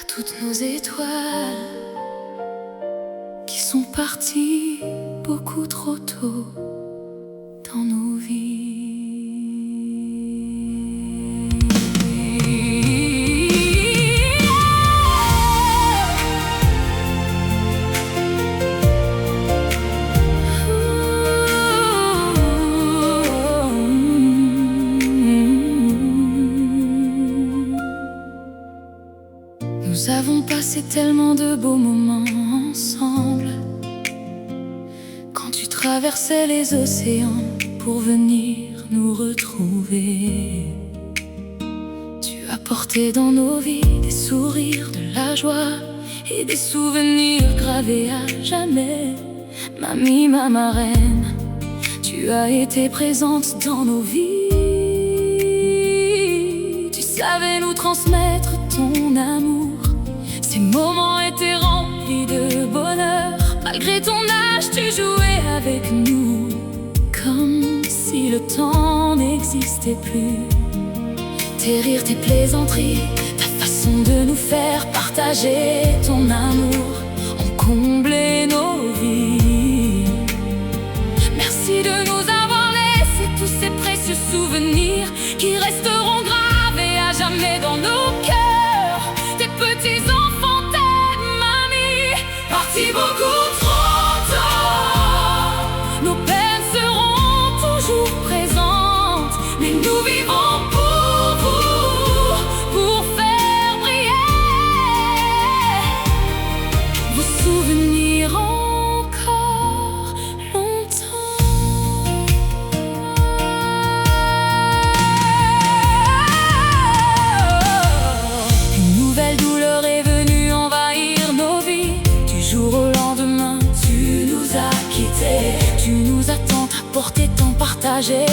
toutes nos étoiles qui sont parties beaucoup trop tôt dans nos vies. Nous avons passé tellement de beaux moments ensemble. Quand tu traversais les océans pour venir nous retrouver, tu as porté dans nos vies des sourires, de la joie et des souvenirs gravés à jamais. Mamie, ma marraine, tu as été présente dans nos vies. Tu savais nous transmettre ton amour. Ces moments étaient remplis de bonheur. Malgré ton âge, tu jouais avec nous comme si le temps n'existait plus. Tes rires, tes plaisanteries, ta façon de nous faire partager ton amour ont comblé nos vies. Merci de nous avoir laissé tous ces précieux souvenirs qui resteront gravés à jamais dans nos cœurs. Tes petits enfants t'aiment, mamie, partis beaucoup trop tôt. Nos peines seront toujours présentes, mais nous vivons pour vous, pour faire briller vos souvenirs encore longtemps. Une nouvelle douleur est venue envahir nos vies. Du jour au lendemain, tu nous as quittés. Tu nous as tant apporté, tant partagé,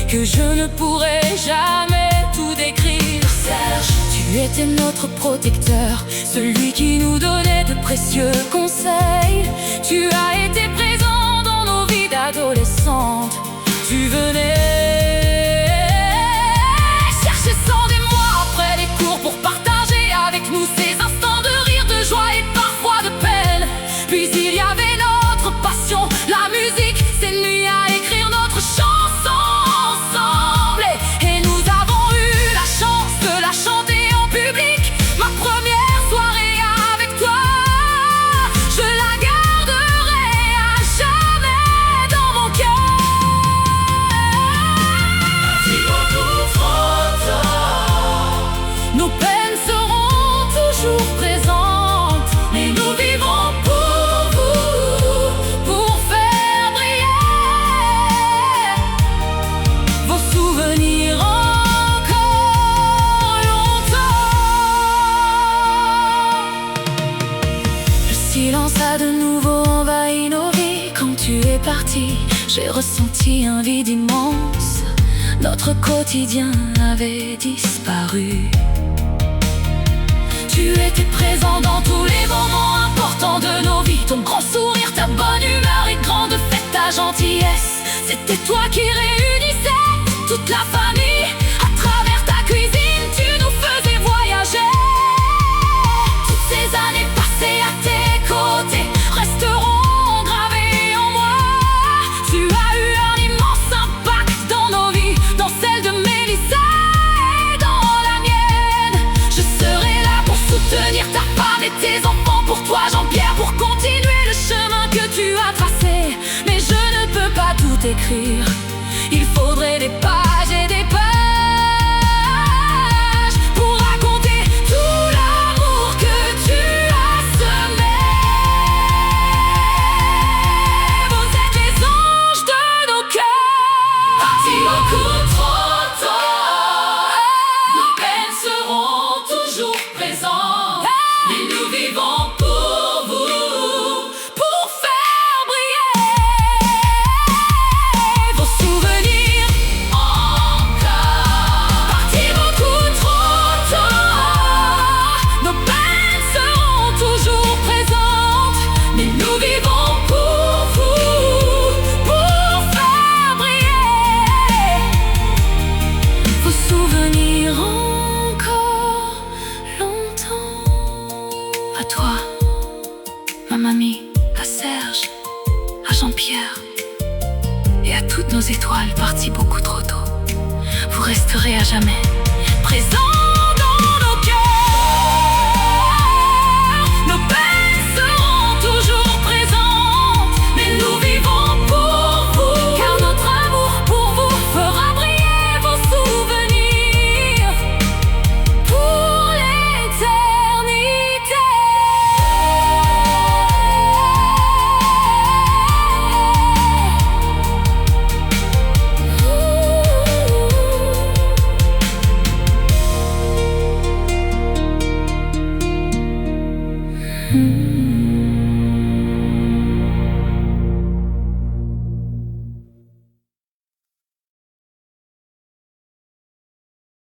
que je ne pourrai jamais tout décrire. Serge, tu étais notre protecteur, celui qui nous donnait de précieux conseils. Tu as été présent dans nos vies d'adolescentes. Tu venais chercher sans des mois après les cours pour partager avec nous ces instants de rire, de joie et parfois de peine. Puis il y avait notre passion, la musique, ces nuits à écrire notre chanson ensemble. Et nous avons eu la chance de la chanter en public. Ma première soirée avec toi, je la garderai à jamais dans mon cœur. Partis beaucoup trop tôt, nos peines seront toujours présentes, mais nous vivrons pour vous, pour faire briller vos souvenirs encore longtemps. Le silence a de nouveau envahi nos vies. Quand tu es parti, j'ai ressenti un vide immense. Notre quotidien avait disparu. Tu étais présent dans tous les moments importants de nos vies. Ton grand sourire, ta bonne humeur et grande fête, ta gentillesse. C'était toi qui réunissais toute la famille. À travers ta cuisine, tu nous faisais voyager. Toutes ces années passées à tes côtés resteront gravées en moi. Tu as eu un immense impact dans nos vies, dans celle de Mélissa et dans la mienne. Je serai là pour soutenir ta femme et tes enfants. Pour toi, Jean-Pierre, pour continuer le chemin que tu as tracé. Mais je ne peux pas tout écrire. Il faudrait des pages et des pages pour raconter tout l'amour que tu as semé. Vous êtes les anges de nos cœurs, partis beaucoup trop tôt. Nos peines seront toujours présentes, mais nous vivons pour vous, pour faire briller vos souvenirs encore. Partis beaucoup trop tôt, nos peines seront toujours présentes, mais nous vivons pour vous, pour faire briller parti beaucoup trop tôt. Vous resterez à jamais présent